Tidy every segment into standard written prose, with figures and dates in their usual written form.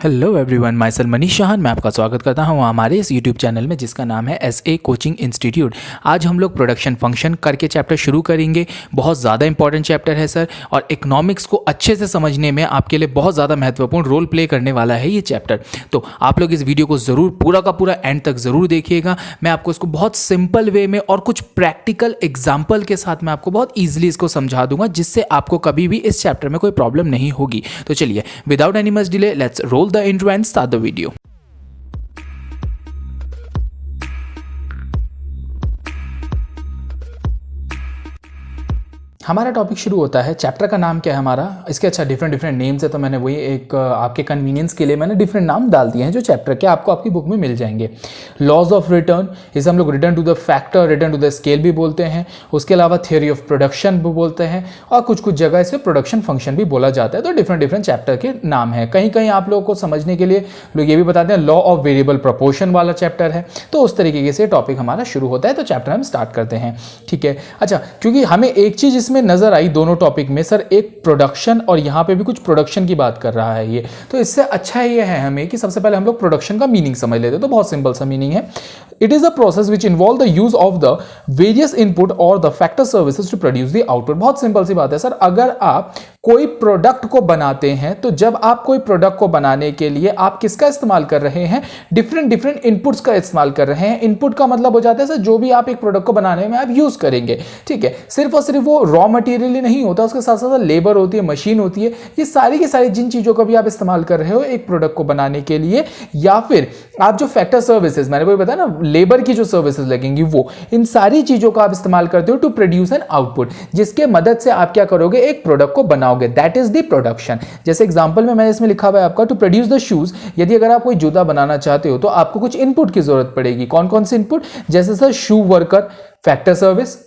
Hello everyone, my self Manish Shahn. मैं आपका स्वागत करता हूं हमारे इस यूट्यूब चैनल में जिसका नाम है एसए कोचिंग इंस्टीट्यूट। आज हम लोग प्रोडक्शन फंक्शन करके चैप्टर शुरू करेंगे। बहुत ज़्यादा इंपॉर्टेंट चैप्टर है सर, और इकोनॉमिक्स को अच्छे से समझने में आपके लिए बहुत ज़्यादा महत्वपूर्ण रोल प्ले करने वाला है ये चैप्टर। तो आप लोग इस वीडियो को ज़रूर पूरा का पूरा एंड तक ज़रूर देखिएगा। मैं आपको इसको बहुत सिंपल वे में और कुछ प्रैक्टिकल एग्जाम्पल के साथ मैं आपको बहुत ईजिली इसको समझा दूंगा, जिससे आपको कभी भी इस चैप्टर में कोई प्रॉब्लम नहीं होगी। तो चलिए, without any much delay, let's roll the intro and start the video. हमारा टॉपिक शुरू होता है। चैप्टर का नाम क्या है हमारा, इसके डिफरेंट नेम्स है, तो मैंने वही एक आपके कन्वीनियंस के लिए मैंने डिफरेंट नाम डाल दिए हैं जो चैप्टर के आपको आपकी बुक में मिल जाएंगे। लॉज ऑफ रिटर्न, इसे हम लोग return to the factor, return to the scale भी बोलते हैं। उसके अलावा थियोरी ऑफ प्रोडक्शन भी बोलते हैं, और कुछ जगह इसे प्रोडक्शन फंक्शन भी बोला जाता है। तो डिफरेंट चैप्टर के नाम है। कहीं कहीं आप लोगों को समझने के लिए लोग ये भी बताते हैं लॉ ऑफ वेरिएबल प्रोपोर्शन वाला चैप्टर है। तो उस तरीके से टॉपिक हमारा शुरू होता है। तो चैप्टर हम स्टार्ट करते हैं, ठीक है। अच्छा, क्योंकि हमें एक चीज इसमें नजर आई दोनों टॉपिक में, सर एक प्रोडक्शन और यहां पे भी कुछ प्रोडक्शन की बात कर रहा है ये, तो इससे अच्छा ये है हमें कि सबसे पहले हम लोग प्रोडक्शन का मीनिंग समझ लेते हैं। तो बहुत सिंपल सा मीनिंग है, it is a process which involve the use of the various input और the factor services to produce the output. बहुत सिंपल सी बात है सर, अगर आप कोई प्रोडक्ट को बनाते हैं, तो जब आप कोई प्रोडक्ट को बनाने के लिए आप किसका इस्तेमाल कर रहे हैं, डिफरेंट इनपुट्स का इस्तेमाल कर रहे हैं। इनपुट का मतलब हो जाता है सर जो भी आप एक प्रोडक्ट को बनाने में आप यूज करेंगे, ठीक है। सिर्फ और सिर्फ वो रॉ मटेरियल ही नहीं होता, उसके साथ साथ लेबर होती है, मशीन होती है। ये सारी की सारी जिन चीजों का भी आप इस्तेमाल कर रहे हो एक प्रोडक्ट को बनाने के लिए, या फिर आप जो फैक्टर सर्विसेज, मैंने कोई बताया ना, लेबर की जो सर्विसेज लगेंगी, वो इन सारी चीजों का आप इस्तेमाल करते हो टू प्रोड्यूस एन आउटपुट, जिसके मदद से आप क्या करोगे, एक प्रोडक्ट को बनाओगे। That is the production. जैसे एग्जांपल में मैंने इसमें लिखा हुआ है आपका टू प्रोड्यूस द शूज। यदि अगर आप कोई जूता बनाना चाहते हो तो आपको कुछ इनपुट की जरूरत पड़ेगी। कौन कौन से इनपुट, जैसे सर शू वर्कर, फैक्टर सर्विस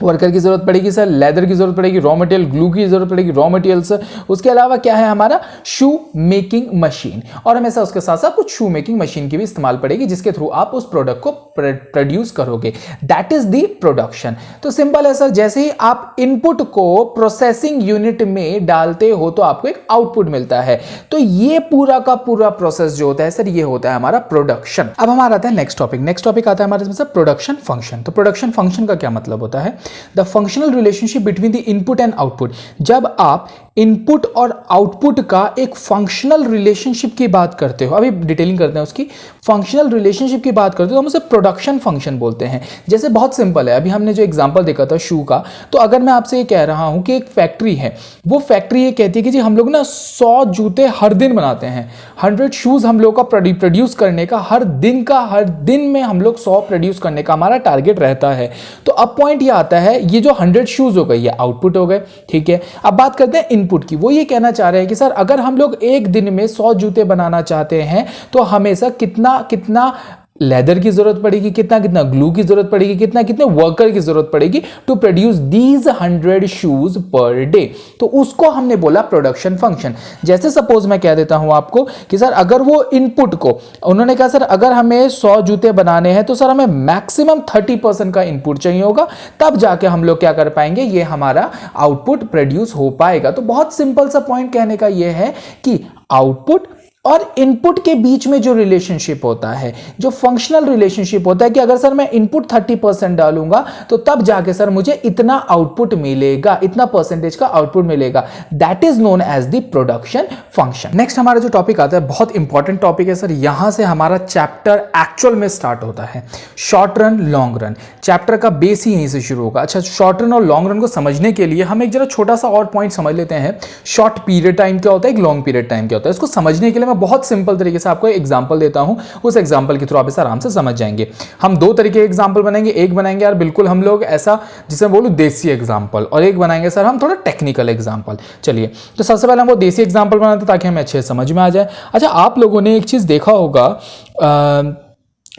वर्कर की जरूरत पड़ेगी सर, लेदर की जरूरत पड़ेगी, रॉ मटेरियल ग्लू की जरूरत पड़ेगी, रॉ मटेरियल सर। उसके अलावा क्या है हमारा, शू मेकिंग मशीन, और हमेशा उसके साथ साथ कुछ शू मेकिंग मशीन की भी इस्तेमाल पड़ेगी, जिसके थ्रू आप उस प्रोडक्ट को प्रोड्यूस करोगे। That is the production. तो सिंपल है सर, जैसे ही आप इनपुट को प्रोसेसिंग यूनिट में डालते हो तो आपको एक आउटपुट मिलता है। तो ये पूरा का पूरा प्रोसेस जो होता है सर, ये होता है हमारा प्रोडक्शन। अब हमारा आता है नेक्स्ट टॉपिक आता है हमारे इसमें सर प्रोडक्शन फंक्शन। तो प्रोडक्शन फंक्शन का क्या मतलब होता है, the functional relationship between the input and output. जब आप इनपुट और आउटपुट का एक फंक्शनल रिलेशनशिप की बात करते हो, अभी डिटेलिंग करते हैं उसकी, फंक्शनल रिलेशनशिप की बात करते हो तो हम उसे प्रोडक्शन फंक्शन बोलते हैं। जैसे बहुत सिंपल है, अभी हमने जो एग्जांपल देखा था शू का, तो अगर मैं आपसे ये कह रहा हूं कि एक फैक्ट्री है, वो फैक्ट्री ये कहती है कि जी हम लोग ना 100 जूते हर दिन बनाते हैं, 100 शूज हम लोग का प्रोड्यूस करने का, हर दिन में हम लोग 100 प्रोड्यूस करने का हमारा टारगेट रहता है। तो अब पॉइंट ये आता है, ये जो 100 शूज हो गए ये आउटपुट हो गए, ठीक है। अब बात करते हैं इनपुट की। वो ये कहना चाह रहे हैं कि सर अगर हम लोग एक दिन में 100 जूते बनाना चाहते हैं तो हमेशा कितना लेदर की जरूरत पड़ेगी, कितना ग्लू की जरूरत पड़ेगी, कितने वर्कर की जरूरत पड़ेगी to produce these 100 shoes per day. तो उसको हमने बोला प्रोडक्शन फंक्शन। जैसे सपोज मैं कह देता हूं आपको कि सर अगर वो इनपुट को, उन्होंने कहा सर अगर हमें 100 जूते बनाने हैं तो सर हमें मैक्सिमम 30% का इनपुट चाहिए होगा, तब जाके हम लोग क्या कर पाएंगे, ये हमारा आउटपुट प्रोड्यूस हो पाएगा। तो बहुत सिंपल सा पॉइंट कहने का ये है कि आउटपुट और इनपुट के बीच में जो रिलेशनशिप होता है, जो फंक्शनल रिलेशनशिप होता है कि अगर सर मैं इनपुट 30% डालूंगा तो तब जाके सर मुझे इतना आउटपुट मिलेगा, इतना परसेंटेज का आउटपुट मिलेगा। That is known as the production function. Next हमारा जो टॉपिक आता है, बहुत इंपॉर्टेंट टॉपिक है सर, यहां से हमारा चैप्टर एक्चुअल में स्टार्ट होता है। Short run, long run, chapter का बेस ही यहीं से शुरू होगा। अच्छा, शॉर्ट रन और लॉन्ग रन को समझने के लिए हम एक जरा छोटा सा और पॉइंट समझ लेते हैं। शॉर्ट पीरियड टाइम क्या होता है, एक लॉन्ग पीरियड टाइम क्या होता है। इसको समझने के लिए बहुत सिंपल तरीके से आपको एग्जांपल देता हूं, उस एग्जांपल के थ्रू आप इसे आराम से समझ जाएंगे। हम दो तरीके के एग्जांपल बनाएंगे, एक बनाएंगे यार बिल्कुल हम लोग ऐसा जिसे बोलूं देसी एग्जांपल, और एक बनाएंगे सर हम थोड़ा टेक्निकल एग्जांपल। चलिए, तो सबसे पहले हम वो देसी एग्जांपल बनाते हैं ताकि हमें अच्छे से समझ में आ जाए। अच्छा, आप लोगों ने एक चीज देखा होगा,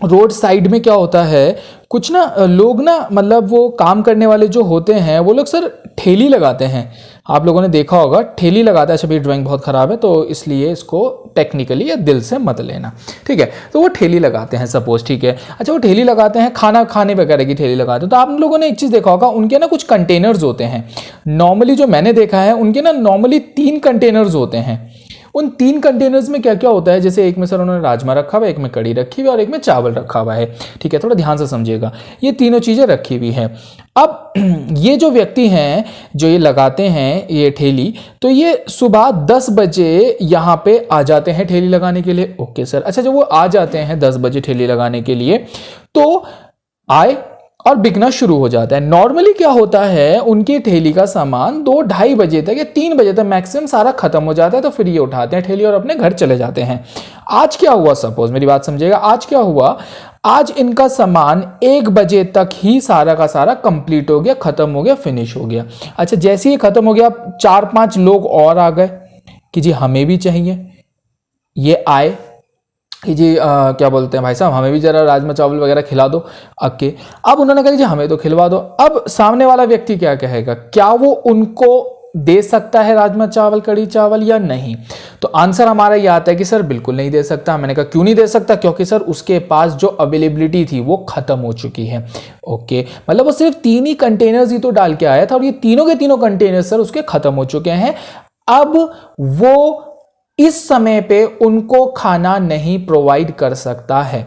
रोड साइड में क्या होता है, कुछ ना लोग ना, मतलब वो काम करने वाले जो होते हैं वो लोग सर ठेली लगाते हैं। आप लोगों ने देखा होगा ठेली लगाता है। अच्छा, मेरी ड्राइंग बहुत खराब है तो इसलिए इसको टेक्निकली या दिल से मत लेना, ठीक है। तो वो ठेली लगाते हैं सपोज, ठीक है। अच्छा, वो ठेली लगाते हैं, खाना खाने वगैरह की ठेली लगाते हैं। तो आप लोगों ने एक चीज़ देखा होगा, उनके ना कुछ कंटेनर्स होते हैं। नॉर्मली जो मैंने देखा है उनके ना नॉर्मली 3 कंटेनर्स होते हैं। उन 3 कंटेनर्स में क्या क्या होता है, जैसे एक में सर उन्होंने राजमा रखा हुआ है, एक में कड़ी रखी हुई है और एक में चावल रखा हुआ है। ठीक है, थोड़ा ध्यान से समझिएगा, ये तीनों चीज़ें रखी हुई हैं। अब ये जो व्यक्ति हैं जो ये लगाते हैं ये ठेली, तो ये सुबह 10 बजे यहाँ पे आ जाते हैं ठेली लगाने के लिए। ओके सर, अच्छा जब वो आ जाते हैं 10 बजे ठेली लगाने के लिए, तो आए और बिकना शुरू हो जाता है। नॉर्मली क्या होता है, उनकी ठेली का सामान 2-2:30 बजे तक या 3 बजे तक मैक्सिमम सारा खत्म हो जाता है, तो फिर ये उठाते हैं ठेली और अपने घर चले जाते हैं। आज क्या हुआ, सपोज मेरी बात समझिएगा, आज क्या हुआ, आज इनका सामान 1 बजे तक ही सारा का सारा कंप्लीट हो गया, खत्म हो गया, फिनिश हो गया। अच्छा जैसे ही खत्म हो गया, 4-5 लोग और आ गए कि जी हमें भी चाहिए। ये आए कि जी क्या बोलते हैं भाई साहब, हमें भी जरा राजमा चावल वगैरह खिला दो। ओके, अब उन्होंने कहा जी हमें तो खिलवा दो। अब सामने वाला व्यक्ति क्या कहेगा, क्या वो उनको दे सकता है राजमा चावल, कड़ी चावल या नहीं? तो आंसर हमारा ये आता है कि सर बिल्कुल नहीं दे सकता। मैंने कहा क्यों नहीं दे सकता? क्योंकि सर उसके पास जो अवेलेबिलिटी थी वो खत्म हो चुकी है। ओके, मतलब वो सिर्फ 3 ही कंटेनर्स ही तो डाल के आया था और ये तीनों के तीनों कंटेनर्स सर उसके खत्म हो चुके हैं। अब वो इस समय पे उनको खाना नहीं प्रोवाइड कर सकता है।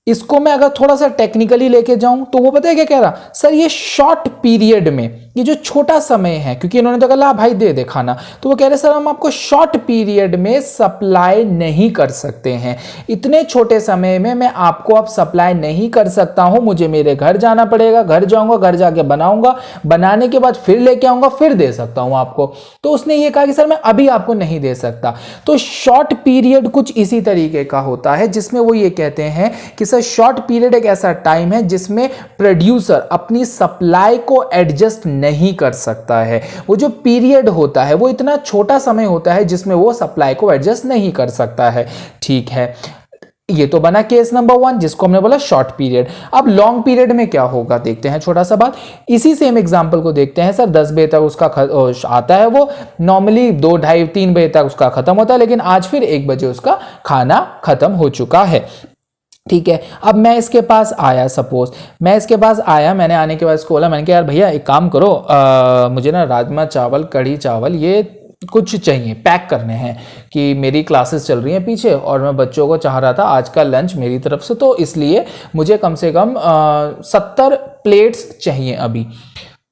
इसको मैं अगर थोड़ा सा टेक्निकली लेके जाऊं तो वो पता है क्या कह रहा, सर ये शॉर्ट पीरियड में, ये जो छोटा समय है, क्योंकि इन्होंने तो कहा भाई दे दे खाना, तो वो कह रहे सर हम आपको शॉर्ट पीरियड में सप्लाई नहीं कर सकते हैं, इतने छोटे समय में मैं आपको अब सप्लाई नहीं कर सकता हूं, मुझे मेरे घर जाना पड़ेगा, घर जाऊंगा, घर जाके बनाऊंगा, बनाने के बाद फिर लेके आऊंगा, फिर दे सकता हूं आपको। तो उसने ये कहा कि सर मैं अभी आपको नहीं दे सकता। तो शॉर्ट पीरियड कुछ इसी तरीके का होता है, जिसमें वो ये कहते हैं कि सर शॉर्ट पीरियड एक ऐसा टाइम है जिसमें प्रोड्यूसर अपनी सप्लाई को एडजस्ट नहीं कर सकता है। वो जो पीरियड होता है वो इतना छोटा समय होता है जिसमें वो सप्लाई को एडजस्ट नहीं कर सकता है। ठीक है, ये तो बना केस नंबर 1 जिसको हमने बोला शॉर्ट पीरियड। अब लॉन्ग पीरियड में क्या होगा देखते हैं, छोटा सा बात, इसी सेम एग्जांपल को देखते हैं। सर 10 बजे तक उसका आता है, वो नॉर्मली 2, 2:30, 3 बजे तक उसका खत्म होता है, लेकिन आज फिर 1 बजे उसका खाना खत्म हो चुका है। ठीक है, अब मैं इसके पास आया, सपोज मैं इसके पास आया, मैंने आने के बाद इसको बोला, मैंने कहा यार भैया एक काम करो, मुझे ना राजमा चावल, कढ़ी चावल ये कुछ चाहिए, पैक करने हैं, कि मेरी क्लासेस चल रही हैं पीछे और मैं बच्चों को चाह रहा था आज का लंच मेरी तरफ से, तो इसलिए मुझे कम से कम 70 प्लेट्स चाहिए अभी।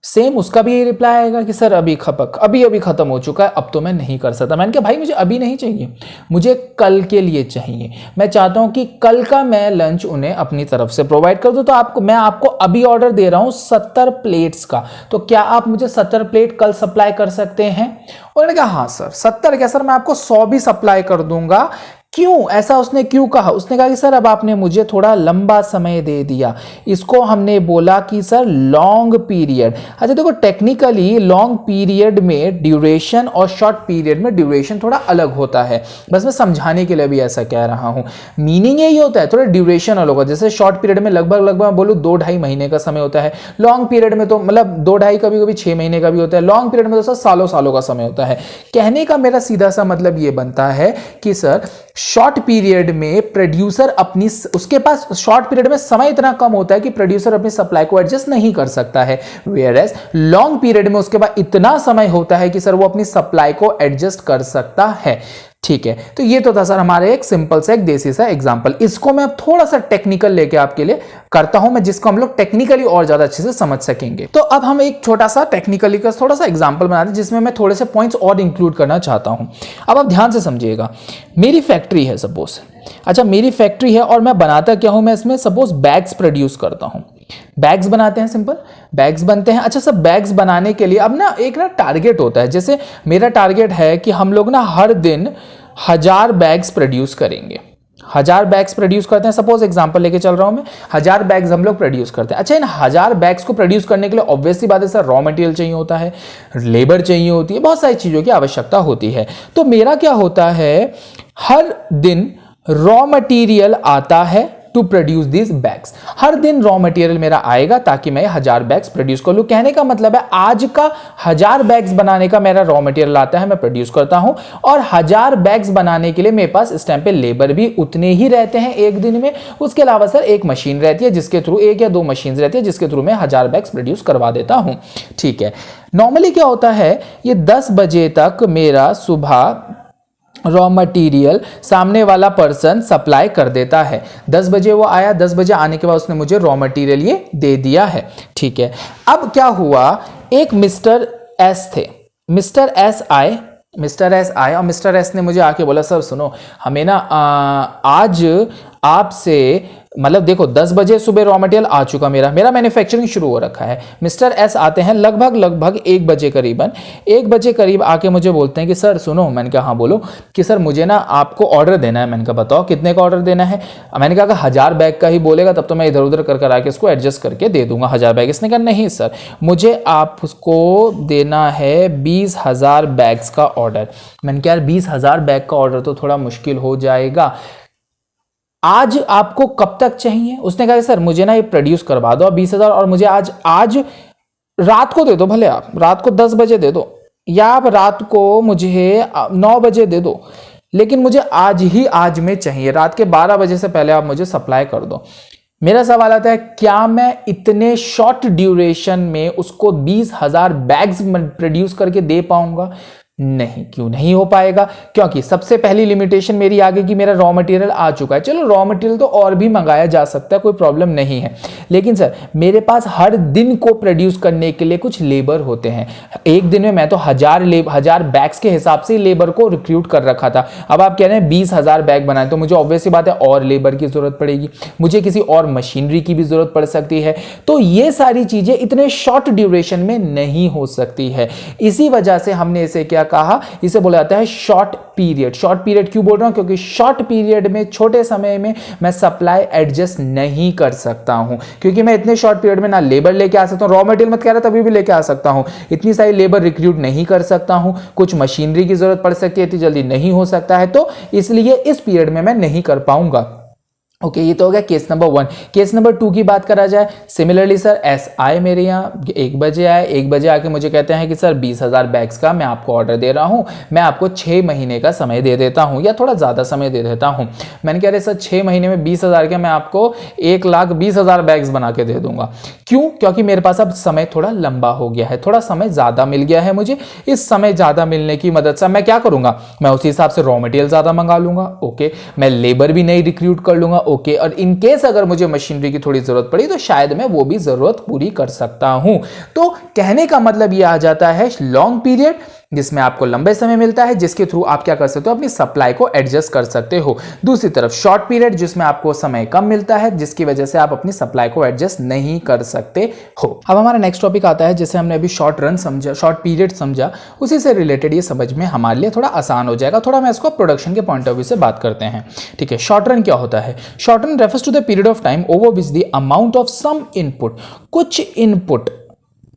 सेम उसका भी ये रिप्लाई आएगा कि सर अभी खत्म हो चुका है, अब तो मैं नहीं कर सकता। मैंने कहा भाई मुझे अभी नहीं चाहिए, मुझे कल के लिए चाहिए, मैं चाहता हूं कि कल का मैं लंच उन्हें अपनी तरफ से प्रोवाइड कर दूं, तो मैं आपको अभी ऑर्डर दे रहा हूं 70 प्लेट्स का, तो क्या आप मुझे 70 प्लेट कल सप्लाई कर सकते हैं? उन्होंने कहा हाँ सर। 70 क्या सर, मैं आपको 100 भी सप्लाई कर दूंगा। क्यों ऐसा उसने क्यों कहा? उसने कहा कि सर अब आपने मुझे थोड़ा लंबा समय दे दिया, इसको हमने बोला कि सर लॉन्ग पीरियड। अच्छा देखो, टेक्निकली लॉन्ग पीरियड में ड्यूरेशन और शॉर्ट पीरियड में ड्यूरेशन थोड़ा अलग होता है, बस मैं समझाने के लिए भी ऐसा कह रहा हूं। मीनिंग यही होता है, थोड़ा ड्यूरेशन अलग होगा। जैसे शॉर्ट पीरियड में लगभग बोलूं 2-2.5 महीने का समय होता है, लॉन्ग पीरियड में तो मतलब 2-2.5, कभी कभी 6 महीने का भी होता है, लॉन्ग पीरियड में तो सर सालों का समय होता है। कहने का मेरा सीधा सा मतलब ये बनता है कि सर शॉर्ट पीरियड में प्रोड्यूसर उसके पास शॉर्ट पीरियड में समय इतना कम होता है कि प्रोड्यूसर अपनी सप्लाई को एडजस्ट नहीं कर सकता है, वेयरएज लॉन्ग पीरियड में उसके पास इतना समय होता है कि सर वो अपनी सप्लाई को एडजस्ट कर सकता है। ठीक है, तो ये तो था सर हमारे एक सिंपल सा एक देसी सा एग्जांपल। इसको मैं अब थोड़ा सा टेक्निकल लेके आपके लिए करता हूं, मैं जिसको हम लोग टेक्निकली और ज्यादा अच्छे से समझ सकेंगे। तो अब हम एक छोटा सा टेक्निकली का थोड़ा सा एग्जांपल बनाते हैं जिसमें मैं थोड़े से पॉइंट्स और इंक्लूड करना चाहता हूं। अब आप ध्यान से समझिएगा, मेरी फैक्ट्री है सपोज, अच्छा मेरी फैक्ट्री है और मैं बनाता क्या हूं, मैं इसमें सपोज बैग्स प्रोड्यूस करता हूं, बैग्स बनाते हैं, सिंपल बैग्स बनते हैं। अच्छा सब बैग्स बनाने के लिए अब ना एक टारगेट होता है, जैसे मेरा टारगेट है कि हम लोग ना हर दिन 1000 बैग्स प्रोड्यूस करेंगे, 1000 बैग्स प्रोड्यूस करते हैं, सपोज एग्जांपल लेके चल रहा हूं मैं, 1000 बैग्स हम लोग प्रोड्यूस करते हैं। अच्छा इन 1000 बैग्स को प्रोड्यूस करने के लिए ऑब्वियसली बात है सर रॉ मटेरियल चाहिए होता है, लेबर चाहिए होती है, बहुत सारी चीजों की आवश्यकता होती है। तो मेरा क्या होता है, हर दिन रॉ मटेरियल आता है टू प्रोड्यूस दिस बैग्स, हर दिन रॉ मटेरियल मेरा आएगा ताकि मैं 1000 बैग्स प्रोड्यूस कर लूं। कहने का मतलब है आज का 1000 बैग्स बनाने का मेरा रॉ मटेरियल आता है, मैं प्रोड्यूस करता हूं, और 1000 बैग्स बनाने के लिए मेरे पास इस टाइम पे लेबर भी उतने ही रहते हैं एक दिन में। उसके अलावा सर एक मशीन रहती है जिसके थ्रू, 1 या 2 मशीन रहती है जिसके थ्रू मैं 1000 बैग्स प्रोड्यूस करवा देता हूं। ठीक है, नॉर्मली क्या होता है, ये 10 बजे तक मेरा सुबह रॉ मटेरियल सामने वाला पर्सन सप्लाई कर देता है। 10 बजे वो आया, 10 बजे आने के बाद उसने मुझे रॉ मटेरियल ये दे दिया है, ठीक है। अब क्या हुआ, एक मिस्टर एस थे, मिस्टर एस आए और मिस्टर एस ने मुझे आके बोला सर सुनो, हमें ना आज आपसे मतलब देखो 10 बजे सुबह रॉ मटेरियल आ चुका, मेरा मैन्युफैक्चरिंग शुरू हो रखा है। मिस्टर एस आते हैं लगभग 1 बजे करीबन, 1 बजे करीब आके मुझे बोलते हैं कि सर सुनो। मैंने कहा हाँ बोलो, कि सर मुझे ना आपको ऑर्डर देना है। मैंने कहा बताओ कितने का ऑर्डर देना है। मैंने कहा अगर 1000 बैग का ही बोलेगा तब तो मैं इधर उधर कर आके इसको एडजस्ट करके दे दूंगा 1000 बैग। इसने कहा नहीं सर, मुझे आपको देना है 20,000 बैग्स का ऑर्डर। मैंने कहा यार 20,000 बैग का ऑर्डर तो थोड़ा मुश्किल हो जाएगा, आज आपको कब तक चाहिए। उसने कहा सर मुझे ना ये प्रोड्यूस करवा दो 20,000 और मुझे आज रात को दे दो, भले आप रात को 10 बजे दे दो या आप रात को मुझे 9 बजे दे दो, लेकिन मुझे आज में चाहिए, रात के 12 बजे से पहले आप मुझे सप्लाई कर दो। मेरा सवाल आता है क्या मैं इतने शॉर्ट ड्यूरेशन में उसको 20,000 बैग्स प्रोड्यूस करके दे पाऊंगा? नहीं, क्यों नहीं हो पाएगा? क्योंकि सबसे पहली लिमिटेशन मेरी आगे कि मेरा रॉ मटेरियल आ चुका है। चलो रॉ मटेरियल तो और भी मंगाया जा सकता है, कोई प्रॉब्लम नहीं है, लेकिन सर मेरे पास हर दिन को प्रोड्यूस करने के लिए कुछ लेबर होते हैं। एक दिन में मैं तो 1000 बैग्स के हिसाब से लेबर को रिक्रूट कर रखा था। अब आप कह रहे हैं 20,000 बैग बनाए, तो मुझे ऑब्वियस सी बात है और लेबर की जरूरत पड़ेगी, मुझे किसी और मशीनरी की भी जरूरत पड़ सकती है। तो ये सारी चीजें इतने शॉर्ट ड्यूरेशन में नहीं हो सकती है। इसी वजह से हमने इसे क्या कहा, इसे बोला जाता है शॉर्ट पीरियड। शॉर्ट पीरियड क्यों बोल रहा हूं? क्योंकि शॉर्ट पीरियड में, छोटे समय में मैं सप्लाई एडजस्ट नहीं कर सकता हूं, क्योंकि मैं इतने शॉर्ट पीरियड में ना लेबर लेके आ सकता हूं, रॉ मटेरियल मत कह रहा तभी भी लेके आ सकता हूं, इतनी सारी लेबर रिक्रूट नहीं कर सकता हूं, कुछ मशीनरी की जरूरत पड़ सकती है, इतनी जल्दी नहीं हो सकता है, तो इसलिए इस पीरियड में मैं नहीं कर पाऊंगा। ओके, ये तो हो गया केस नंबर 1। केस नंबर 2 की बात करा जाए, सिमिलरली सर एस आए मेरे यहाँ 1 बजे आए, 1 बजे आके मुझे कहते हैं कि सर 20,000 बैग्स का मैं आपको ऑर्डर दे रहा हूँ, मैं आपको 6 महीने का समय दे देता हूँ या थोड़ा ज़्यादा समय दे देता हूँ। मैंने कह रहे सर 6 महीने में 20,000 के मैं आपको 1,20,000 बैग्स बना के दे दूंगा। क्यों? क्योंकि मेरे पास अब समय थोड़ा लंबा हो गया है, थोड़ा समय ज़्यादा मिल गया है मुझे। इस समय ज़्यादा मिलने की मदद से मैं क्या करूँगा, मैं उसी हिसाब से रॉ मटेरियल ज़्यादा मंगा लूँगा। ओके, मैं लेबर भी नहीं रिक्रूट कर लूँगा। ओके, और इन केस अगर मुझे मशीनरी की थोड़ी जरूरत पड़ी तो शायद मैं वो भी जरूरत पूरी कर सकता हूं। तो कहने का मतलब ये आ जाता है लॉन्ग पीरियड जिसमें आपको लंबे समय मिलता है, जिसके थ्रू आप क्या कर सकते हो, अपनी सप्लाई को एडजस्ट कर सकते हो। दूसरी तरफ शॉर्ट पीरियड जिसमें आपको समय कम मिलता है, जिसकी वजह से आप अपनी सप्लाई को एडजस्ट नहीं कर सकते हो। अब हमारा नेक्स्ट टॉपिक आता है, जैसे हमने अभी शॉर्ट रन समझा, शॉर्ट पीरियड समझा, उसी से रिलेटेड ये समझ में हमारे लिए थोड़ा आसान हो जाएगा। थोड़ा मैं इसको प्रोडक्शन के पॉइंट ऑफ व्यू से बात करते हैं, ठीक है। शॉर्ट रन क्या होता है? Short run refers to the period of time over which the amount of some input, कुछ इनपुट,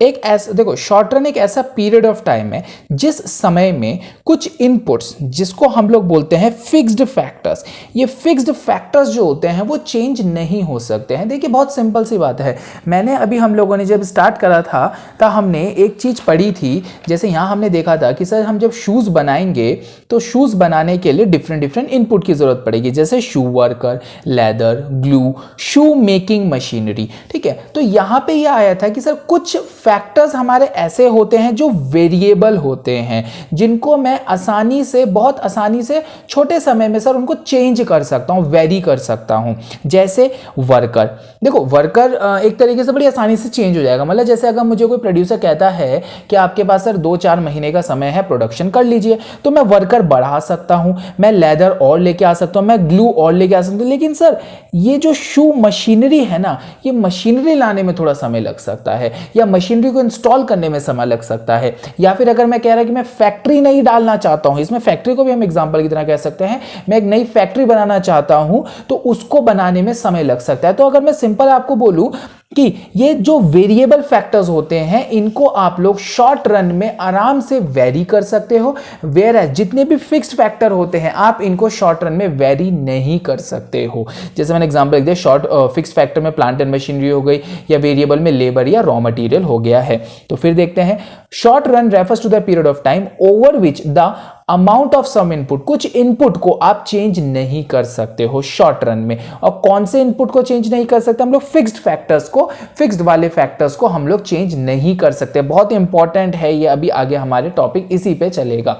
एक ऐसा, देखो शॉर्ट रन एक ऐसा पीरियड ऑफ टाइम है जिस समय में कुछ इनपुट्स, जिसको हम लोग बोलते हैं फिक्स्ड फैक्टर्स, ये फिक्स्ड फैक्टर्स जो होते हैं वो चेंज नहीं हो सकते हैं। देखिए बहुत सिंपल सी बात है, मैंने अभी हम लोगों ने जब स्टार्ट करा था तो हमने एक चीज़ पढ़ी थी, जैसे यहाँ हमने देखा था कि सर हम जब शूज़ बनाएंगे तो शूज़ बनाने के लिए डिफरेंट इनपुट की ज़रूरत पड़ेगी, जैसे shoe worker, leather, glue, shoe making machinery, ठीक है। तो यहाँ पे यह आया था कि सर कुछ फैक्टर्स हमारे ऐसे होते हैं जो वेरिएबल होते हैं, जिनको मैं आसानी से, बहुत आसानी से छोटे समय में सर उनको चेंज कर सकता हूं, वेरी कर सकता हूं। जैसे वर्कर, देखो वर्कर एक तरीके से बड़ी आसानी से चेंज हो जाएगा। मतलब जैसे अगर मुझे कोई प्रोड्यूसर कहता है कि आपके पास सर 2-4 महीने का समय है, प्रोडक्शन कर लीजिए, तो मैं वर्कर बढ़ा सकता हूं, मैं लेदर और लेके आ सकता हूं, मैं ग्लू और लेके आ सकता हूं। लेकिन सर ये जो शू मशीनरी है ना, ये मशीनरी लाने में थोड़ा समय लग सकता है, या मशीनरी को इंस्टॉल करने में समय लग सकता है। या फिर अगर मैं कह रहा कि मैं फैक्ट्री नहीं डालना चाहता हूं, इसमें फैक्ट्री को भी हम एग्जांपल की तरह कह सकते हैं, मैं एक नई फैक्ट्री बनाना चाहता हूं तो उसको बनाने में समय लग सकता है। तो अगर मैं सिंपल आपको बोलूं कि ये जो वेरिएबल फैक्टर्स होते हैं इनको आप लोग शॉर्ट रन में आराम से वेरी कर सकते हो, वेयर एज जितने भी फिक्स्ड फैक्टर होते हैं आप इनको शॉर्ट रन में वेरी नहीं कर सकते हो। जैसे मैंने एग्जांपल लिख दिया, शॉर्ट फिक्स्ड फैक्टर में प्लांट एंड मशीनरी हो गई, या वेरिएबल में लेबर या रॉ मटेरियल हो गया है। तो फिर देखते हैं, short run refers to the period of time over which the amount of some input, कुछ इनपुट को आप चेंज नहीं कर सकते हो शॉर्ट रन में। और कौन से इनपुट को चेंज नहीं कर सकते हम लोग? फिक्स्ड फैक्टर्स को, फिक्स्ड वाले फैक्टर्स को हम लोग चेंज नहीं कर सकते। बहुत इंपॉर्टेंट है ये, अभी आगे हमारे टॉपिक इसी पे चलेगा,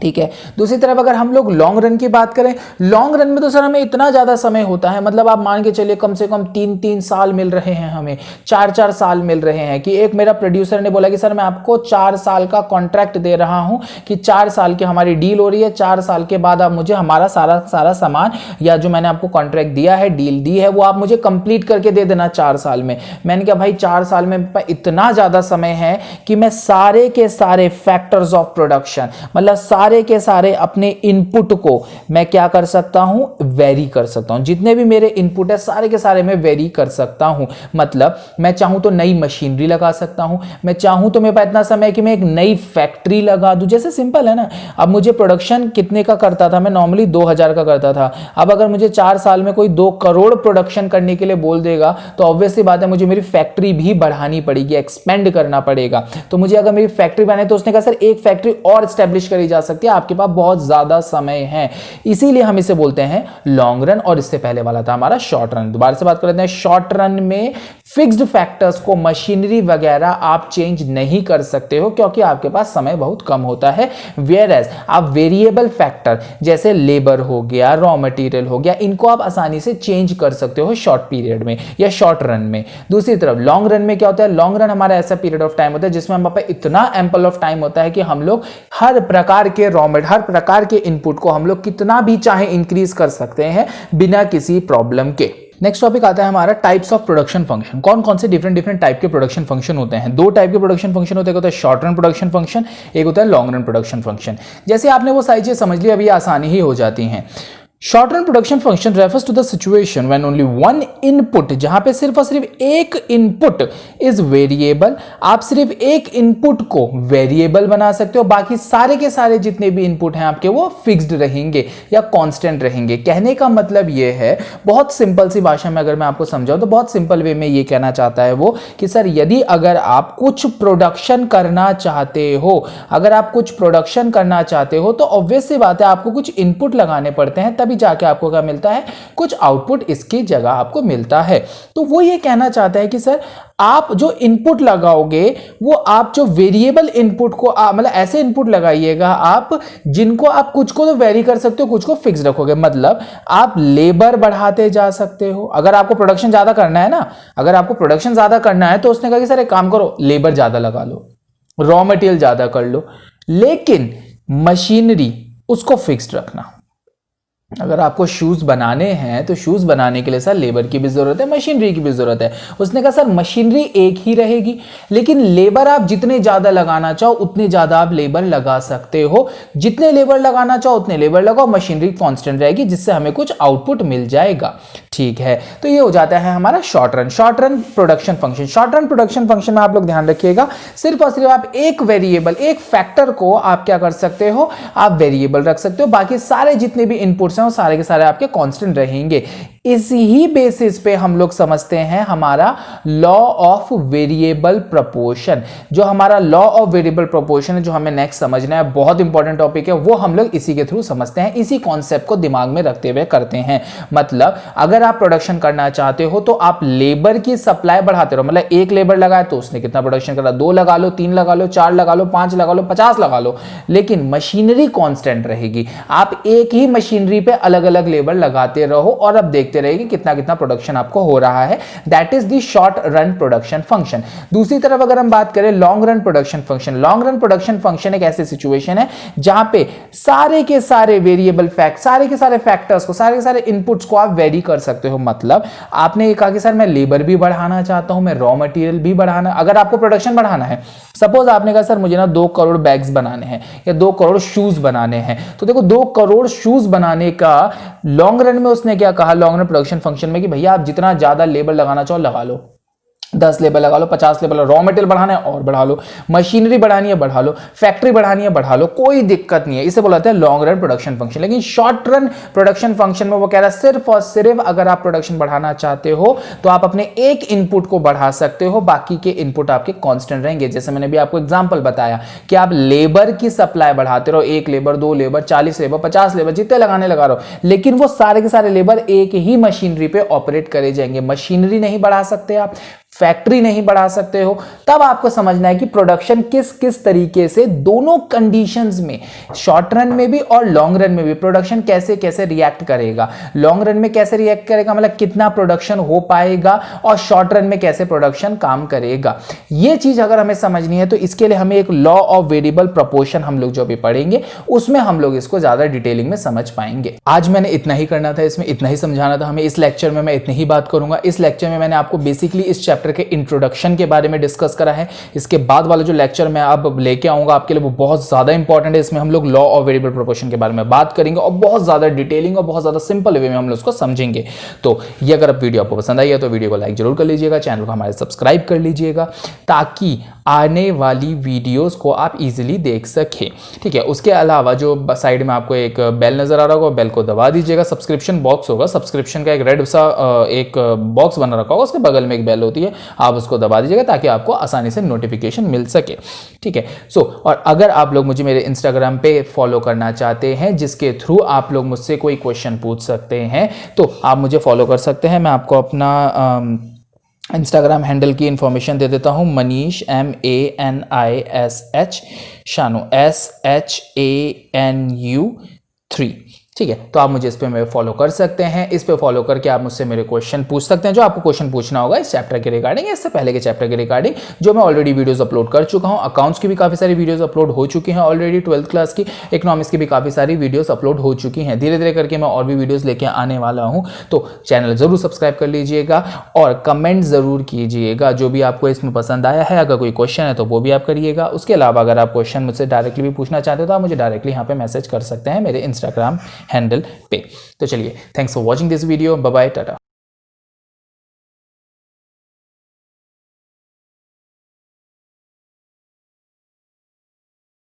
ठीक है। दूसरी तरफ अगर हम लोग लॉन्ग रन की बात करें, लॉन्ग रन में तो सर हमें इतना ज़्यादा समय होता है, मतलब आप मान के चलिए कम से कम 3-3 साल मिल रहे हैं, हमें 4-4 साल मिल रहे हैं। कि एक मेरा प्रोड्यूसर ने बोला कि सर मैं आपको 4 साल का कॉन्ट्रैक्ट दे रहा हूं, कि 4 साल की हमारी डील हो रही है, 4 साल के बाद आप मुझे हमारा सारा सामान या जो मैंने आपको कॉन्ट्रैक्ट दिया है, डील दी है, वो आप मुझे कंप्लीट करके दे देना 4 साल में। मैंने कहा भाई 4 साल में इतना ज़्यादा समय है कि मैं सारे के सारे फैक्टर्स ऑफ प्रोडक्शन, मतलब सारे के सारे अपने इनपुट को मैं क्या कर सकता हूं, वेरी कर सकता हूं। जितने भी मेरे इनपुट है सारे के सारे मैं वेरी कर सकता हूं। मतलब मैं चाहूं तो नई मशीनरी लगा सकता हूं, मैं चाहूं तो मेरे पास इतना समय है कि मैं एक नई फैक्ट्री लगा दूं। जैसे सिंपल है ना, अब मुझे प्रोडक्शन कितने का करता था, मैं नॉर्मली 2000 का करता था। अब अगर मुझे 4 साल में कोई 2 करोड़ प्रोडक्शन करने के लिए बोल देगा तो ऑब्वियसली बात है मुझे मेरी फैक्ट्री भी बढ़ानी पड़ेगी, एक्सपेंड करना पड़ेगा। तो मुझे अगर मेरी फैक्ट्री बनाए तो उसने कहा सर एक फैक्ट्री और स्टैब्लिश करी जा सकती है, आपके पास बहुत ज्यादा समय है, इसीलिए हम इसे बोलते हैं लॉन्ग रन। और इससे पहले वाला था हमारा शॉर्ट रन। दोबारा से बात कर लेते हैं। शॉर्ट रन में फिक्स्ड फैक्टर्स को, मशीनरी वगैरह आप चेंज नहीं कर सकते हो क्योंकि आपके पास समय बहुत कम होता है। वेयरएज आप वेरिएबल फैक्टर जैसे लेबर हो गया, रॉ मटेरियल हो गया, इनको आप आसानी से चेंज कर सकते हो शॉर्ट पीरियड में या शॉर्ट रन में। दूसरी तरफ लॉन्ग रन में क्या होता है, लॉन्ग रन हमारा ऐसा पीरियड ऑफ टाइम होता है जिसमें हमारे पास इतना एम्पल ऑफ टाइम होता है कि हम लोग हर प्रकार के हर प्रकार के इनपुट को हम लोग कितना भी चाहे इंक्रीज कर सकते हैं बिना किसी प्रॉब्लम के। नेक्स्ट टॉपिक आता है हमारा टाइप्स ऑफ प्रोडक्शन फंक्शन। कौन कौन से डिफरेंट टाइप के प्रोडक्शन फंक्शन होते हैं। 2 टाइप के प्रोडक्शन फंक्शन होते हैं, एक होता है शॉर्ट रन प्रोडक्शन फंक्शन, एक होता है लॉन्ग रन प्रोडक्शन फंक्शन। जैसे आपने वो सारी चीजें समझ ली, अभी आसानी ही हो जाती हैं। Short run production function refers to the situation when only one input, जहां पे सिर्फ और सिर्फ एक इनपुट इज वेरिएबल। आप सिर्फ एक इनपुट को वेरिएबल बना सकते हो, बाकी सारे के सारे जितने भी इनपुट हैं आपके वो फिक्स्ड रहेंगे या कांस्टेंट रहेंगे। कहने का मतलब ये है, बहुत सिंपल सी भाषा में अगर मैं आपको समझाऊं तो बहुत सिंपल वे में ये कहना चाहता है वो कि सर यदि अगर आप कुछ प्रोडक्शन करना चाहते हो, अगर आप कुछ प्रोडक्शन करना चाहते हो तो ऑब्वियस सी बात है आपको कुछ इनपुट लगाने पड़ते हैं, तभी जाके आपको क्या मिलता है, कुछ आउटपुट इसकी जगह आपको मिलता है। तो वो ये कहना चाहता है कि सर आप जो इनपुट लगाओगे वो आप जो वेरिएबल इनपुट को मतलब ऐसे इनपुट लगाइएगा आप जिनको आप कुछ को तो वेरी कर सकते हो, कुछ को फिक्स रखोगे। मतलब आप लेबर बढ़ाते जा सकते हो। अगर आपको प्रोडक्शन ज्यादा करना है ना, अगर आपको प्रोडक्शन ज्यादा करना है तो उसने कहा कि सर एक काम करो, लेबर ज्यादा लगा लो, रॉ मटेरियल ज्यादा कर लो, लेकिन मशीनरी उसको फिक्स्ड रखना। अगर आपको शूज बनाने हैं तो शूज बनाने के लिए सर लेबर की भी जरूरत है, मशीनरी की भी जरूरत है। उसने कहा सर मशीनरी एक ही रहेगी, लेकिन लेबर आप जितने ज्यादा लगाना चाहो उतने ज्यादा आप लेबर लगा सकते हो। जितने लेबर लगाना चाहो उतने लेबर लगाओ, मशीनरी कांस्टेंट रहेगी जिससे हमें कुछ आउटपुट मिल जाएगा। ठीक है, तो ये हो जाता है हमारा short run production function. Short run production function में आप लोग ध्यान रखिएगा, सिर्फ और सिर्फ आप एक वेरिएबल, एक फैक्टर को आप क्या कर सकते हो, आप वेरिएबल रख सकते हो, बाकी सारे जितने भी इनपुट्स हैं वो सारे के सारे आपके कांस्टेंट रहेंगे। इसी ही बेसिस पे हम लोग समझते हैं हमारा लॉ ऑफ वेरिएबल प्रोपोर्शन। जो हमारा लॉ ऑफ वेरिएबल प्रोपोर्शन है, जो हमें नेक्स्ट समझना है, बहुत इंपॉर्टेंट टॉपिक है, वो हम लोग इसी के थ्रू समझते हैं, इसी कॉन्सेप्ट को दिमाग में रखते हुए करते हैं। मतलब अगर आप प्रोडक्शन करना चाहते हो तो आप लेबर की सप्लाई बढ़ाते रहो। मतलब एक लेबर लगाए तो उसने कितना प्रोडक्शन करा, 2 लगा लो, 3 लगा लो, 4 लगा लो, 5 लगा लो, 50 लगा लो, लेकिन मशीनरी कांस्टेंट रहेगी। आप एक ही मशीनरी पे अलग अलग लेबर लगाते रहो और अब देखते रहेगी कितना कितना प्रोडक्शन आपको हो रहा है। That is the short run production function. दूसरी तरफ अगर हम बात करें long run production function, long run production function एक ऐसी सिचुएशन है जहां पे सारे के सारे वेरिएबल फैक्ट, सारे के सारे फैक्टर्स को, सारे के सारे इनपुट्स को आप वेरी कर सकते हो। मतलब आपने ये कहा कि सर मैं लेबर भी बढ़ाना चाहता हूं, मैं रॉ मटेरियल भी बढ़ाना, अगर आपको प्रोडक्शन बढ़ाना है, सपोज आपने कहा सर मुझे ना 2 करोड़ बैग्स बनाने हैं या 2 करोड़ शूज बनाने हैं, तो देखो 2 करोड़ शूज बनाने का लॉन्ग रन में उसने क्या कहा, लॉन्ग रन प्रोडक्शन फंक्शन में, कि भैया आप जितना ज्यादा लेबर लगाना चाहो लगा लो, 10 लेबर लगा लो, 50 लेबर, रॉ मटेरियल बढ़ाना है और बढ़ा लो, मशीनरी बढ़ानी है बढ़ा लो, फैक्ट्री बढ़ानी है बढ़ा लो, कोई दिक्कत नहीं है। इसे बोला जाता है लॉन्ग रन प्रोडक्शन फंक्शन। लेकिन शॉर्ट रन प्रोडक्शन फंक्शन में वो कह रहा है सिर्फ और सिर्फ अगर आप प्रोडक्शन बढ़ाना चाहते हो तो आप अपने एक इनपुट को बढ़ा सकते हो, बाकी के इनपुट आपके कांस्टेंट रहेंगे। जैसे मैंने भी आपको एग्जांपल बताया कि आप लेबर की सप्लाई बढ़ाते रहो, 1 लेबर, 2 लेबर, 40 लेबर, 50 लेबर, जितने लगाने लगा रहो, लेकिन वो सारे के सारे लेबर एक ही मशीनरी पे ऑपरेट करे जाएंगे। मशीनरी नहीं बढ़ा सकते आप, फैक्ट्री नहीं बढ़ा सकते हो, तब आपको समझना है कि प्रोडक्शन किस किस तरीके से दोनों कंडीशंस में, शॉर्ट रन में भी और लॉन्ग रन में भी प्रोडक्शन कैसे कैसे रिएक्ट करेगा। लॉन्ग रन में कैसे रिएक्ट करेगा मतलब कितना प्रोडक्शन हो पाएगा, और शॉर्ट रन में कैसे प्रोडक्शन काम करेगा। ये चीज अगर हमें समझनी है तो इसके लिए हमें एक लॉ ऑफ वेरिएबल प्रोपोर्शन हम लोग जो भी पढ़ेंगे उसमें हम लोग इसको ज्यादा डिटेलिंग में समझ पाएंगे। आज मैंने इतना ही करना था, इसमें इतना ही समझाना था हमें। इस लेक्चर में मैं इतनी ही बात करूंगा। इस लेक्चर में मैंने आपको बेसिकली इस चैप्टर के इंट्रोडक्शन के बारे में डिस्कस करा है। इसके बाद वाला जो लेक्चर मैं अब लेके आऊंगा आपके लिए वो बहुत ज्यादा इंपॉर्टेंट है। इसमें हम लोग लॉ ऑफ वेरिएबल प्रोपोर्शन के बारे में बात करेंगे और बहुत ज्यादा डिटेलिंग और बहुत ज्यादा सिंपल वे में हम लोग उसको समझेंगे। तो ये अगर आप वीडियो आपको पसंद आई है तो वीडियो को लाइक जरूर कर लीजिएगा, चैनल को हमारे सब्सक्राइब कर लीजिएगा ताकि आने वाली वीडियोस को आप इजीली देख सकें। ठीक है, उसके अलावा जो साइड में आपको एक बेल नजर आ रहा होगा, बेल को दबा दीजिएगा। सब्सक्रिप्शन बॉक्स होगा, सब्सक्रिप्शन का एक रेड सा एक बॉक्स बना रखा होगा, उसके बगल में एक बेल होती है, आप उसको दबा दीजिएगा ताकि आपको आसानी से नोटिफिकेशन मिल सके। ठीक है, और अगर आप लोग मुझे मेरे इंस्टाग्राम पे फॉलो करना चाहते हैं जिसके थ्रू आप लोग मुझसे कोई क्वेश्चन पूछ सकते हैं तो आप मुझे फॉलो कर सकते हैं। मैं आपको अपना इंस्टाग्राम हैंडल की इंफॉर्मेशन दे देता हूं, मनीष MANISH शानू SHANU3। ठीक है, तो आप मुझे इस पे मेरे फॉलो कर सकते हैं। इस पे फॉलो करके आप मुझसे मेरे क्वेश्चन पूछ सकते हैं, जो आपको क्वेश्चन पूछना होगा इस चैप्टर के रिगार्डिंग, इससे पहले के चैप्टर के रिगार्डिंग, जो मैं ऑलरेडी वीडियोस अपलोड कर चुका हूं। अकाउंट्स की भी काफी सारी वीडियोस अपलोड हो चुकी हैं ऑलरेडी, 12th क्लास की। इकोनॉमिक्स की भी काफी सारी वीडियोस अपलोड हो चुकी हैं। धीरे धीरे करके मैं और भी वीडियोस लेके आने वाला हूं, तो चैनल जरूर सब्सक्राइब कर लीजिएगा और कमेंट जरूर कीजिएगा जो भी आपको इसमें पसंद आया है। अगर कोई क्वेश्चन है तो वो भी आप करिएगा। उसके अलावा अगर आप क्वेश्चन मुझसे डायरेक्टली भी पूछना चाहते हो तो आप मुझे डायरेक्टली यहाँ पे मैसेज कर सकते हैं मेरे इंस्टाग्राम हैंडल पे। तो चलिए, thanks for watching this video, bye bye, Tata.